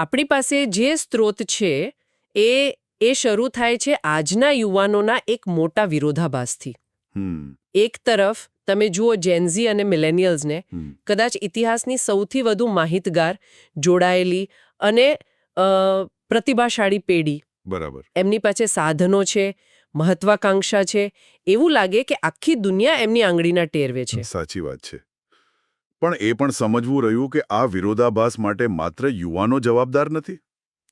આપણી પાસે જે સ્ત્રોત છે એ એ શરૂ થાય છે આજના યુવાનોના એક મોટા વિરોધાભાસથી. એક તરફ તમે જુઓ જેનઝી અને મિલેનિયલ્સને, કદાચ ઇતિહાસની સૌથી વધુ માહિતગાર, જોડાયેલી અને પ્રતિભાશાળી પેઢી. બરાબર. એમની પાસે સાધનો છે, મહત્વાકાંક્ષા છે, એવું લાગે કે આખી દુનિયા એમની આંગળીના ટેરવે છે. સાચી વાત છે. પણ એ પણ સમજવું રહ્યું કે આ વિરોધાભાસ માટે માત્ર યુવાનો જવાબદાર નથી.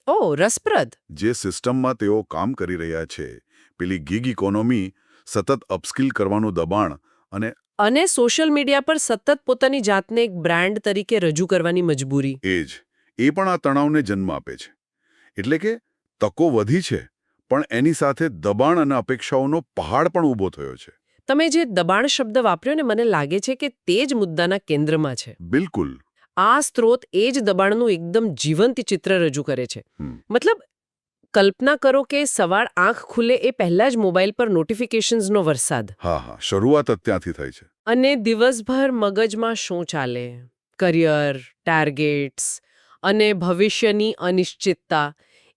ઓહ, રસપ્રદ. જે સિસ્ટમમાં તેઓ કામ કરી રહ્યા છે, પેલી ગીગ ઇકોનોમી, સતત અપસ્કિલ કરવાનું દબાણ અને સોશિયલ મીડિયા પર સતત પોતાની જાતને એક બ્રાન્ડ તરીકે રજૂ કરવાની મજબૂરી. એ પણ આ તણાવને જન્મ આપે છે. એટલે કે તકો વધી છે, પણ એની સાથે દબાણ અને અપેક્ષાઓનો પહાડ પણ ઊભો થયો છે. તમે જે દબાણ શબ્દ વાપર્યો ને, મને લાગે છે કે તે જ મુદ્દાના કેન્દ્રમાં છે. બિલકુલ. આ સ્ત્રોત એ જ દબાણનું એકદમ જીવંત ચિત્ર રજૂ કરે છે. મતલબ, કલ્પના કરો કે સવાર આંખ ખુલે એ પહેલા જ મોબાઈલ પર નોટિફિકેશન્સનો વરસાદ. હા, શરૂઆત જ ત્યાંથી થાય છે. અને દિવસભર મગજમાં શું ચાલે? કરિયર, ટાર્ગેટ્સ અને ભવિષ્યની અનિશ્ચિતતા,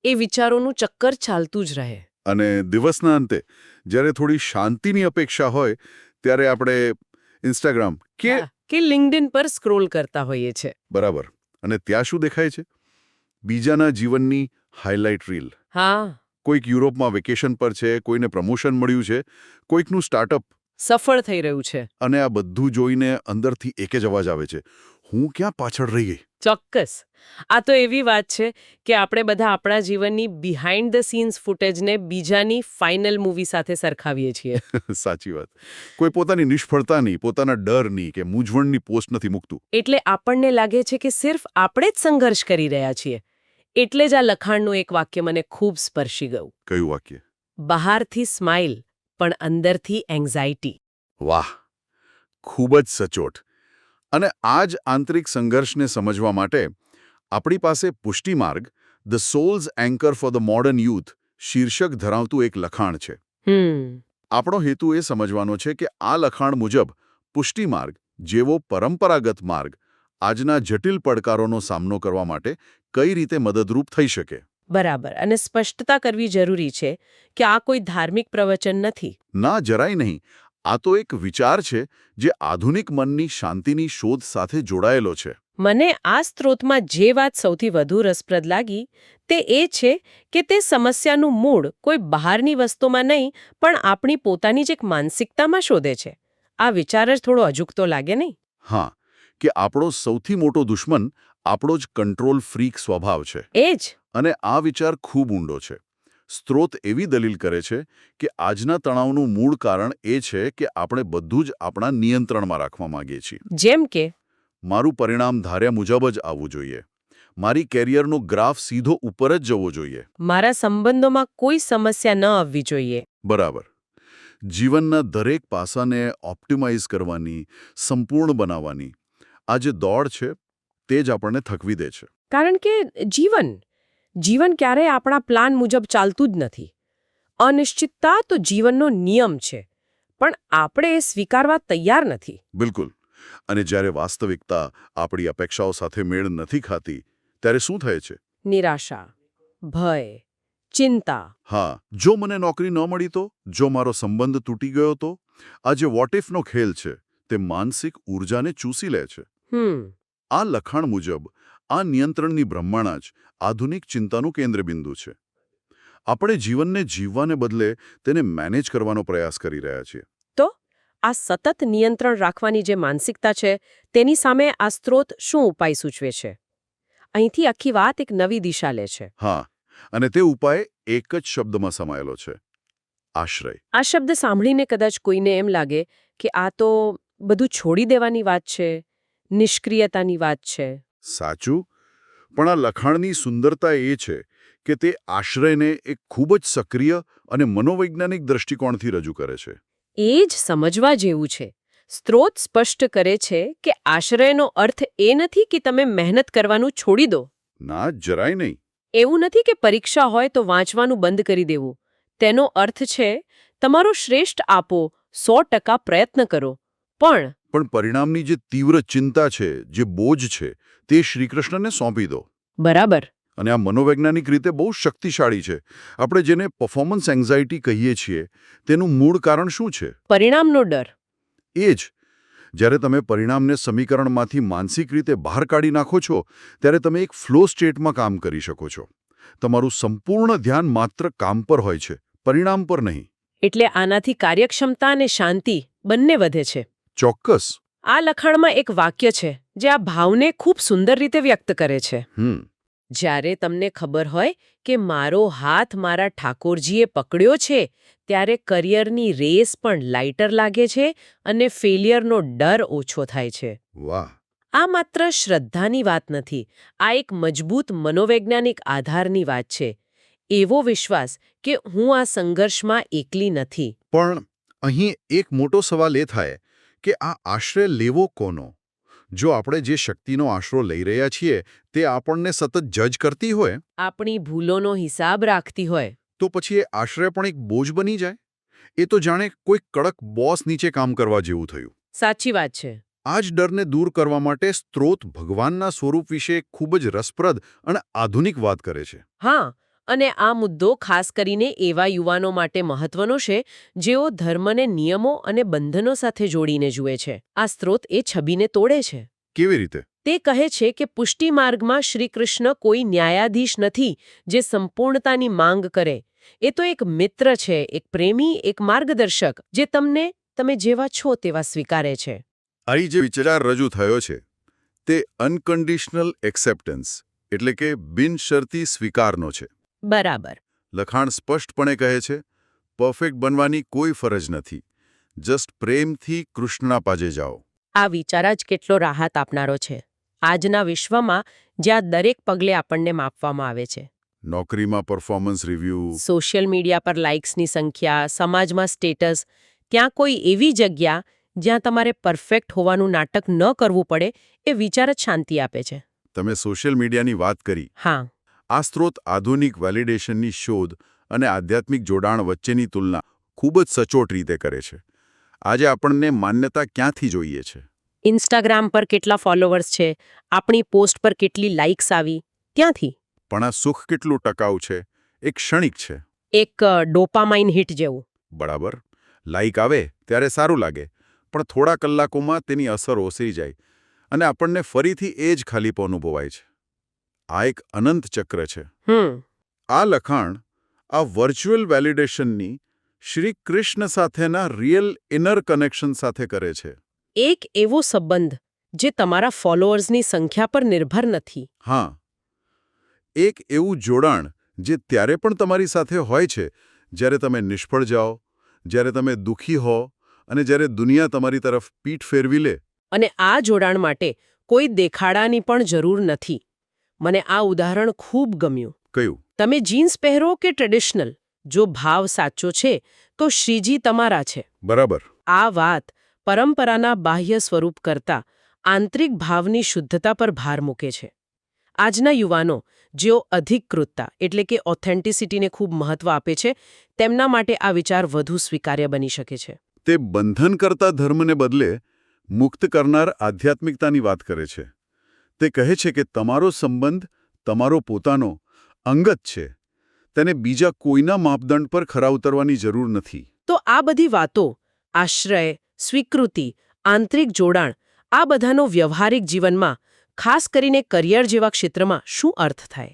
એ વિચારોનું ચક્કર ચાલતું જ રહે. અને દિવસના અંતે જ્યારે થોડી શાંતિની અપેક્ષા હોય, ત્યારે આપણે ઇન્સ્ટાગ્રામ કે લિંક્ડઇન પર સ્ક્રોલ કરતા હોઈએ છે. બરાબર. અને ત્યાં શું દેખાય છે? બીજાના જીવનની હાઇલાઇટ રીલ. હા. કોઈક યુરોપમાં વેકેશન પર છે, કોઈને પ્રમોશન મળ્યું છે, કોઈકનું સ્ટાર્ટઅપ સફળ થઈ રહ્યું છે. અને આ બધું જોઈને અંદરથી એક જ અવાજ આવે છે, હું ક્યાં પાછળ રહી ગઈ? ચોક્કસ. આ તો એવી વાત છે કે આપણે બધા આપણા જીવનની બિહાઇન્ડ ધ સીન્સ ફૂટેજને બીજાની ફાઇનલ મૂવી સાથે સરખાવીએ છીએ. સાચી વાત. કોઈ પોતાની નિષ્ફળતાની, પોતાના ડરની કે મૂંઝવણની પોસ્ટ નથી મૂકતું. એટલે આપણને લાગે છે કે સિર્ફ આપણે જ સંઘર્ષ કરી રહ્યા છીએ. એટલે જ આ લખાણનું એક વાક્ય મને ખૂબ સ્પર્શી ગયું. કયું વાક્ય? બહારથી સ્માઇલ, પણ અંદરથી એન્ઝાઇટી. વાહ, ખૂબ જ સચોટ. અને આ જ આંતરિક સંઘર્ષને સમજવા માટે આપણી પાસે Pushtimarg, the souls anchor for the modern youth શીર્ષક ધરાવતું એક લખાણ છે. આપણો હેતુ એ સમજવાનો છે કે આ લખાણ મુજબ પુષ્ટિમાર્ગ જેવો પરંપરાગત માર્ગ આજના જટિલ પડકારોનો સામનો કરવા માટે કઈ રીતે મદદરૂપ થઈ શકે. બરાબર. અને સ્પષ્ટતા કરવી જરૂરી છે કે આ કોઈ ધાર્મિક પ્રવચન નથી. ના, જરાય નહીં. આ તો એક વિચાર છે જે આધુનિક મનની શાંતિની શોધ સાથે જોડાયેલો છે. મને આ સ્ત્રોતમાં જે વાત સૌથી વધુ રસપ્રદ લાગી તે એ છે કે તે સમસ્યાનું મૂળ કોઈ બહારની વસ્તુમાં નહીં, પણ આપણી પોતાની જ એક માનસિકતામાં શોધે છે. આ વિચાર જ થોડો અજુકતો લાગે નહીં? હા, કે આપણો સૌથી મોટો દુશ્મન આપણો જ કંટ્રોલ ફ્રીક સ્વભાવ છે. એ જ. અને આ વિચાર ખૂબ ઊંડો છે. સ્ત્રોત એવી દલીલ કરે છે કે આજના તણાવનું મૂળ કારણ એ છે કે આપણે બધું જ આપણા નિયંત્રણમાં રાખવા માંગીએ છીએ. જેમ કે મારું પરિણામ ધાર્યા મુજબ જ આવવું જોઈએ, મારી કેરિયરનો ગ્રાફ સીધો ઉપર જ જવો જોઈએ, મારા સંબંધોમાં કોઈ સમસ્યા ન આવવી જોઈએ. બરાબર. જીવનના દરેક પાસાને ઓપ્ટિમાઇઝ કરવાની, સંપૂર્ણ બનાવવાની આ જે દોડ છે તે જ આપણને થકવી દે છે. કારણ કે જીવન ક્યારેય આપણા પ્લાન મુજબ ચાલતું જ નથી. અનિશ્ચિતતા તો જીવનનો નિયમ છે, પણ આપણે એ સ્વીકારવા તૈયાર નથી. બિલકુલ. અને જ્યારે વાસ્તવિકતા આપણી અપેક્ષાઓ સાથે મેળ નથી ખાતી, ત્યારે શું થાય છે? નિરાશા, ભય, ચિંતા. હા, જો મને નોકરી ન મળી તો, જો મારો સંબંધ તૂટી ગયો તો, આ જે વોટ ઇફનો ખેલ છે તે માનસિક ઊર્જાને ચૂસી લે છે. આ લખાણ મુજબ આ નિયંત્રણની બ્રહ્માંડ જ આધુનિક ચિંતાનું કેન્દ્રબિંદુ છે. આપણે જીવનને જીવવાને બદલે તેને મેનેજ કરવાનો પ્રયાસ કરી રહ્યા છીએ. તો આ સતત નિયંત્રણ રાખવાની જે માનસિકતા છે તેની સામે આ સ્ત્રોત શું ઉપાય સૂચવે છે? અહીંથી આખી વાત એક નવી દિશા લે છે. હા, અને તે ઉપાય એક જ શબ્દમાં સમાયેલો છે: આશ્રય. આ શબ્દ સાંભળીને કદાચ કોઈને એમ લાગે કે આ તો બધું છોડી દેવાની વાત છે, નિષ્ક્રિયતાની વાત છે. સાચું. પણ આ લખાણની સુંદરતા એ છે કે તે આશ્રયને એક ખૂબ જ સક્રિય અને મનોવૈજ્ઞાનિક દૃષ્ટિકોણથી રજૂ કરે છે. એ જ સમજવા જેવું છે. સ્ત્રોત સ્પષ્ટ કરે છે કે આશ્રયનો અર્થ એ નથી કે તમે મહેનત કરવાનું છોડી દો. ના, જરાય નહીં. એવું નથી કે પરીક્ષા હોય તો વાંચવાનું બંધ કરી દેવું. તેનો અર્થ છે તમારો શ્રેષ્ઠ આપો, 100% પ્રયત્ન કરો. પણ પરિણામની જે તીવ્ર ચિંતા છે, જે બોજ છે, તે શ્રીકૃષ્ણને સોંપી દો. બરાબર. અને આ મનોવૈજ્ઞાનિક રીતે બહુ શક્તિશાળી છે. આપણે જેને પરફોર્મન્સ એન્ઝાયટી કહીએ છીએ તેનું મૂળ કારણ શું છે? પરિણામનો ડર. એ જ. જ્યારે તમે પરિણામને સમીકરણમાંથી માનસિક રીતે બહાર કાઢી નાખો છો ત્યારે તમે એક ફ્લો સ્ટેટમાં કામ કરી શકો છો. તમારું સંપૂર્ણ ધ્યાન માત્ર કામ પર હોય છે, પરિણામ પર નહીં. એટલે આનાથી કાર્યક્ષમતા અને શાંતિ બંને વધે છે. ચોક્કસ. આ લખાણમાં એક વાક્ય છે જે આ ભાવને ખૂબ સુંદર રીતે વ્યક્ત કરે છે. જ્યારે તમને ખબર હોય કે મારો હાથ મારા ઠાકોરજીએ પકડ્યો છે ત્યારે કરિયરની રેસ પણ લાઇટર લાગે છે અને ફેલિયરનો ડર ઓછો થાય છે. વાહ! આ માત્ર શ્રદ્ધાની વાત નથી, આ એક મજબૂત મનોવૈજ્ઞાનિક આધારની વાત છે. એવો વિશ્વાસ કે હું આ સંઘર્ષમાં એકલી નથી. પણ અહીં એક મોટો સવાલ એ થાય કે આ આશ્રય લેવો કોનો? જો આપણે જે શક્તિનો આશરો લઈ રહ્યા છીએ તે આપણને સતત જજ કરતી હોય, આપણી ભૂલોનો હિસાબ રાખતી હોય, તો પછી એ આશ્રય પણ એક બોજ બની જાય. એ તો જાણે કોઈ કડક બોસ નીચે કામ કરવા જેવું થયું. સાચી વાત છે. આ જ ડરને દૂર કરવા માટે સ્ત્રોત ભગવાનના સ્વરૂપ વિશે ખૂબ જ રસપ્રદ અને આધુનિક વાત કરે છે. હા, અને આ મુદ્દો ખાસ કરીને એવા યુવાનો માટે મહત્વનો છે જેઓ ધર્મને નિયમો અને બંધનો સાથે જોડીને જુએ છે. આ સ્ત્રોત એ છબીને તોડે છે. કેવી રીતે? તે કહે છે કે પુષ્ટિ માર્ગમાં શ્રીકૃષ્ણ કોઈ ન્યાયાધીશ નથી જે સંપૂર્ણતાની માંગ કરે. એ તો એક મિત્ર છે, એક પ્રેમી, એક માર્ગદર્શક જે તમે જેવા છો તેવા સ્વીકારે છે. અહીં જે વિચાર રજૂ થયો છે તે અનકન્ડિશનલ એક્સેપ્ટન્સ એટલે કે બિનશરતી સ્વીકારનો છે. બરાબર. લખાણ સ્પષ્ટપણે કહે છે, પરફેક્ટ બનવાની કોઈ ફરજ નથી, જસ્ટ પ્રેમથી કૃષ્ણના પાજે જાઓ. આ વિચાર જ કેટલો રાહત આપનારો છે આજના વિશ્વમાં જ્યાં દરેક પગલે આપણને માપવામાં આવે છે. નોકરીમાં પરફોર્મન્સ રિવ્યૂ, સોશિયલ મીડિયા પર લાઇક્સની સંખ્યા, સમાજમાં સ્ટેટસ, ત્યાં કોઈ એવી જગ્યા જ્યાં તમારે પરફેક્ટ હોવાનું નાટક ન કરવું પડે એ વિચાર જ શાંતિ આપે છે. તમે સોશિયલ મીડિયાની વાત કરી. હા. આ સ્ત્રોત આધુનિક વેલિડેશનની શોધ અને આધ્યાત્મિક જોડાણ વચ્ચેની તુલના ખૂબ જ સચોટ રીતે કરે છે. આજે આપણને માન્યતા ક્યાંથી જોઈએ છે? ઇન્સ્ટાગ્રામ પર કેટલા ફોલોવર્સ છે, આપણી પોસ્ટ પર કેટલી લાઇક્સ આવી, ત્યાંથી. પણ આ સુખ કેટલું ટકાઉ છે? એક ક્ષણિક છે. એક ડોપામાઇન હિટ જેવું. બરાબર. લાઇક આવે ત્યારે સારું લાગે, પણ થોડા કલાકોમાં તેની અસર ઓસરી જાય અને આપણને ફરીથી એ જ ખાલીપો અનુભવાય છે. આ એક અનંત ચક્ર છે. આ લખાણ આ વર્ચ્યુઅલ વેલિડેશનની શ્રી કૃષ્ણ સાથેના રિયલ ઇનર કનેક્શન સાથે કરે છે. એક એવો સંબંધ જે તમારા ફોલોઅર્સની સંખ્યા પર નિર્ભર નથી. હા, એક એવું જોડાણ જે ત્યારે પણ તમારી સાથે હોય છે જ્યારે તમે નિષ્ફળ જાઓ, જ્યારે તમે દુઃખી હો અને જ્યારે દુનિયા તમારી તરફ પીઠ ફેરવી લે. અને આ જોડાણ માટે કોઈ દેખાડાની પણ જરૂર નથી. મને આ ઉદાહરણ ખૂબ ગમ્યું. કયું? તમે જીન્સ પહેરો કે ટ્રેડિશનલ, જો ભાવ સાચો છે તો શ્રીજી તમારા છે. બરાબર. આ વાત પરંપરાના બાહ્ય સ્વરૂપ કરતાં આંતરિક ભાવની શુદ્ધતા પર ભાર મૂકે છે. આજના યુવાનો જેઓ અધિકૃતતા એટલે કે ઓથેન્ટિસિટીને ખૂબ મહત્વ આપે છે, તેમના માટે આ વિચાર વધુ સ્વીકાર્ય બની શકે છે. તે બંધન કરતા ધર્મને બદલે મુક્ત કરનાર આધ્યાત્મિકતાની વાત કરે છે. તે કહે છે કે તમારો સંબંધ તમારો પોતાનો અંગત છે, તેને બીજા કોઈના માપદંડ પર ખરા ઉતરવાની જરૂર નથી. તો આ બધી વાતો, આશ્રય, સ્વીકૃતિ, આંતરિક જોડાણ, આ બધાનો વ્યવહારિક જીવનમાં, ખાસ કરીને કરિયર જેવા ક્ષેત્રમાં શું અર્થ થાય?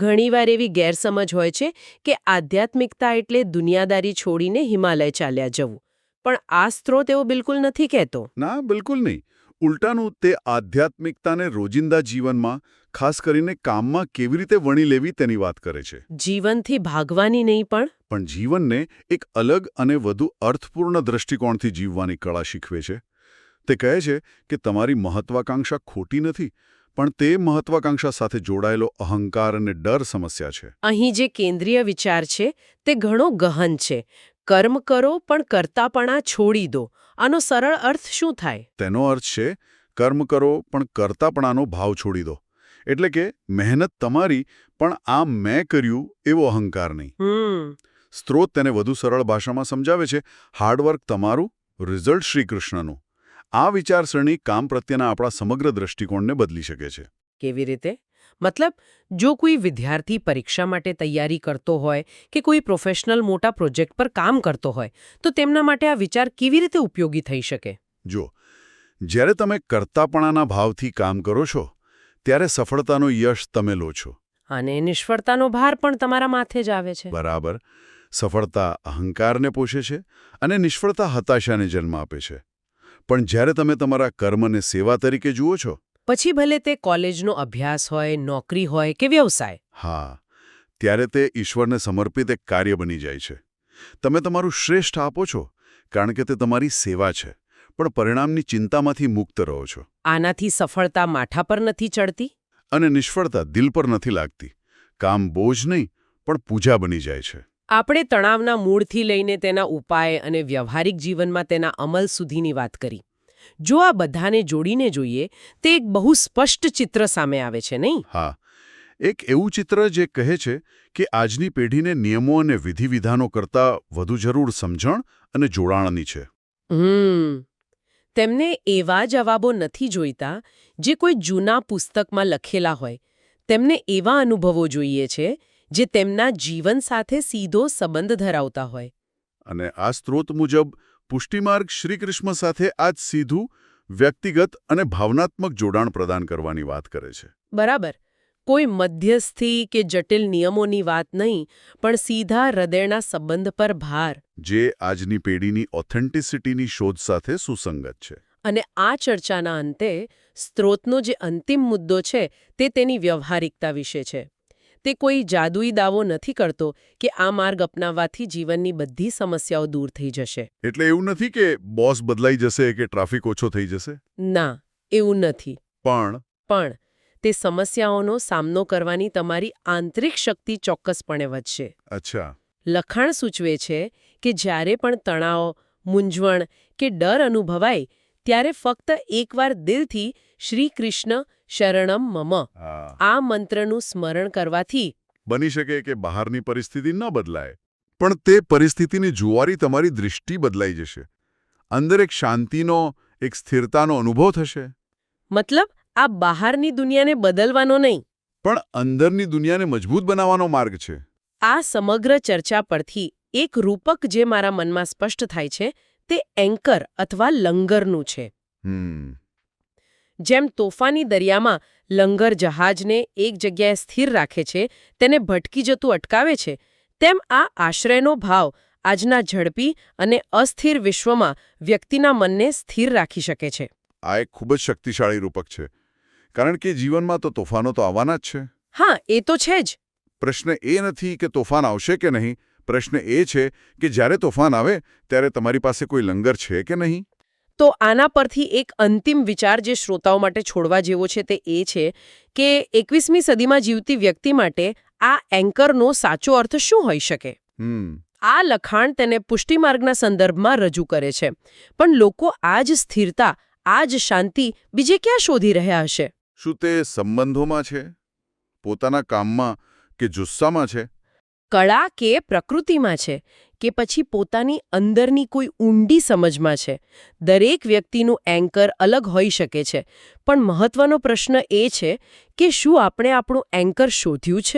ઘણીવાર એવી ગેરસમજ હોય છે કે આધ્યાત્મિકતા એટલે દુનિયાદારી છોડીને હિમાલય ચાલ્યા જવું. પણ આ સ્ત્રોત એવો બિલકુલ નથી કહેતો. ના, બિલકુલ નહીં. ઉલટાનું, તે આધ્યાત્મિકતાને રોજિંદા જીવનમાં, ખાસ કરીને કામમાં કેવી રીતે વણી લેવી તેની વાત કરે છે. જીવનથી ભાગવાની નહીં પણ જીવનને એક અલગ અને વધુ અર્થપૂર્ણ દ્રષ્ટિકોણથી જીવવાની કળા શીખવે છે. તે કહે છે કે તમારી મહત્વાકાંક્ષા ખોટી નથી, પણ તે મહત્વાકાંક્ષા સાથે જોડાયેલો અહંકાર અને ડર સમસ્યા છે. અહીં જે કેન્દ્રીય વિચાર છે તે ઘણો ગહન છે. કર્મ કરો પણ કરતાપણા છોડી દો. આનો સરળ અર્થ શું થાય? તેનો અર્થ છે કર્મ કરો પણ કરતાપણાનો ભાવ છોડી દો. એટલે કે મહેનત તમારી, પણ આ મેં કર્યું એવો અહંકાર નહીં. સ્ત્રોત તેને વધુ સરળ ભાષામાં સમજાવે છે. હાર્ડવર્ક તમારું, રિઝલ્ટ શ્રીકૃષ્ણનું. આ વિચારસરણી કામ પ્રત્યેના આપણા સમગ્ર દ્રષ્ટિકોણને બદલી શકે છે. કેવી રીતે? મતલબ જો કોઈ વિદ્યાર્થી પરીક્ષા માટે તૈયારી કરતો હોય કે કોઈ પ્રોફેશનલ મોટા પ્રોજેક્ટ પર કામ કરતો હોય તો તેમના માટે આ વિચાર કેવી રીતે ઉપયોગી થઈ શકે? જો જ્યારે તમે કર્તાપણાના ભાવથી કામ કરો છો ત્યારે સફળતાનો યશ તમે લો છો અને નિષ્ફળતાનો ભાર પણ તમારા માથે જ આવે છે. બરાબર. સફળતા અહંકારને પોષે છે અને નિષ્ફળતા હતાશાને જન્મ આપે છે. પણ જ્યારે તમે તમારા કર્મને સેવા તરીકે જુઓ છો, પછી ભલે તે કોલેજનો અભ્યાસ હોય, નોકરી હોય કે વ્યવસાય, હા, ત્યારે તે ઈશ્વરને સમર્પિત એક કાર્ય બની જાય છે. તમે તમારું શ્રેષ્ઠ આપો છો કારણ કે તે તમારી સેવા છે, પણ પરિણામની ચિંતામાંથી મુક્ત રહો છો. આનાથી સફળતા માથા પર નથી ચડતી અને નિષ્ફળતા દિલ પર નથી લાગતી. કામ બોજ નહીં પણ પૂજા બની જાય છે. આપણે તણાવના મૂળથી લઈને તેના ઉપાય અને વ્યવહારિક જીવનમાં તેના અમલ સુધીની વાત કરી. જો આ બધાને જોડીને જોઈએ તે એક બહુ સ્પષ્ટ ચિત્ર સામે આવે છે, નહીં? હા, એક એવું ચિત્ર જે કહે છે કે આજની પેઢીને નિયમો અને વિધિવિધાનો કરતાં વધુ જરૂર સમજણ અને જોડાણની છે. તેમને એવા જવાબો નથી જોઈતા જે કોઈ જૂના પુસ્તકમાં લખેલા હોય. તેમને એવા અનુભવો જોઈએ છે જે તેમના જીવન સાથે સીધો સંબંધ ધરાવતા હોય. અને આ સ્ત્રોત મુજબ પુષ્ટિમાર્ગ શ્રીકૃષ્ણ સાથે આજ સીધું વ્યક્તિગત અને ભાવનાત્મક જોડાણ પ્રદાન કરવાની વાત કરે છે. બરાબર. કોઈ મધ્યસ્થી કે જટિલ નિયમોની વાત નહીં, પણ સીધા હૃદયના સંબંધ પર ભાર. જે આજની પેઢીની ઓથેન્ટિસિટીની શોધ સાથે સુસંગત છે. અને આ ચર્ચાના અંતે સ્ત્રોતનો જે અંતિમ મુદ્દો છે તે તેની વ્યવહારિકતા વિશે છે. તે કોઈ જાદુઈ દાવો નથી કરતો કે આ માર્ગ અપનાવવાથી જીવનની બધી સમસ્યાઓ દૂર થઈ જશે. એટલે એવું નથી કે બોસ બદલાઈ જશે કે ટ્રાફિક ઓછો થઈ જશે. ના, એવું નથી. પણ તે સમસ્યાઓનો સામનો કરવાની તમારી આંતરિક શક્તિ ચોક્કસપણે વધશે. અચ્છા. લખાણ સૂચવે છે કે જ્યારે પણ તણાવ, મૂંઝવણ કે ડર અનુભવાય ત્યારે ફક્ત એકવાર દિલથી શ્રી કૃષ્ણ શરણમ મમ આ મંત્રનું સ્મરણ કરવાથી બની શકે કે બહારની પરિસ્થિતિ ન બદલાય, પણ તે પરિસ્થિતિની જોવાની તમારી દૃષ્ટિ બદલાઈ જશે. અંદર એક શાંતિનો, એક સ્થિરતાનો અનુભવ થશે. મતલબ આ બહારની દુનિયાને બદલવાનો નહીં, પણ અંદરની દુનિયાને મજબૂત બનાવવાનો માર્ગ છે. આ સમગ્ર ચર્ચા પરથી એક રૂપક જે મારા મનમાં સ્પષ્ટ થાય છે તે એન્કર અથવા લંગરનું છે. જેમ તોફાની દરિયામાં લંગર જહાજને એક જગ્યાએ સ્થિર રાખે છે, તેને ભટકી જતું અટકાવે છે, તેમ આ આશ્રયનો ભાવ આજના ઝડપી અને અસ્થિર વિશ્વમાં વ્યક્તિના મનને સ્થિર રાખી શકે છે. આ એક ખૂબ જ શક્તિશાળી રૂપક છે, કારણ કે જીવનમાં તો તોફાનો તો આવવાના જ છે. હા, એ તો છે જ. પ્રશ્ન એ નથી કે તોફાન આવશે કે નહીં, પ્રશ્ન એ છે કે જ્યારે તોફાન આવે ત્યારે તમારી પાસે કોઈ લંગર છે કે નહીં. તો આના પરથી એક અંતિમ વિચાર જે શ્રોતાઓ માટે છોડવા જેવો છે તે એ છે કે 21મી સદીમાં જીવતી વ્યક્તિ માટે આ એન્કરનો સાચો અર્થ શું હોઈ શકે? આ લખાણ તેને પુષ્ટિમાર્ગના સંદર્ભમાં રજૂ કરે છે, પણ લોકો આ જ સ્થિરતા, આ જ શાંતિ બીજે ક્યાં શોધી રહ્યા હશે? શું તે સંબંધોમાં છે, પોતાના કામમાં કે જુસ્સામાં છે, કળા કે પ્રકૃતિમાં છે, કે પછી પોતાની અંદરની કોઈ ઊંડી સમજમાં છે? દરેક વ્યક્તિનું એન્કર અલગ હોઈ શકે છે, પણ મહત્વનો પ્રશ્ન એ છે કે શું આપણે આપણું એન્કર શોધ્યું છે?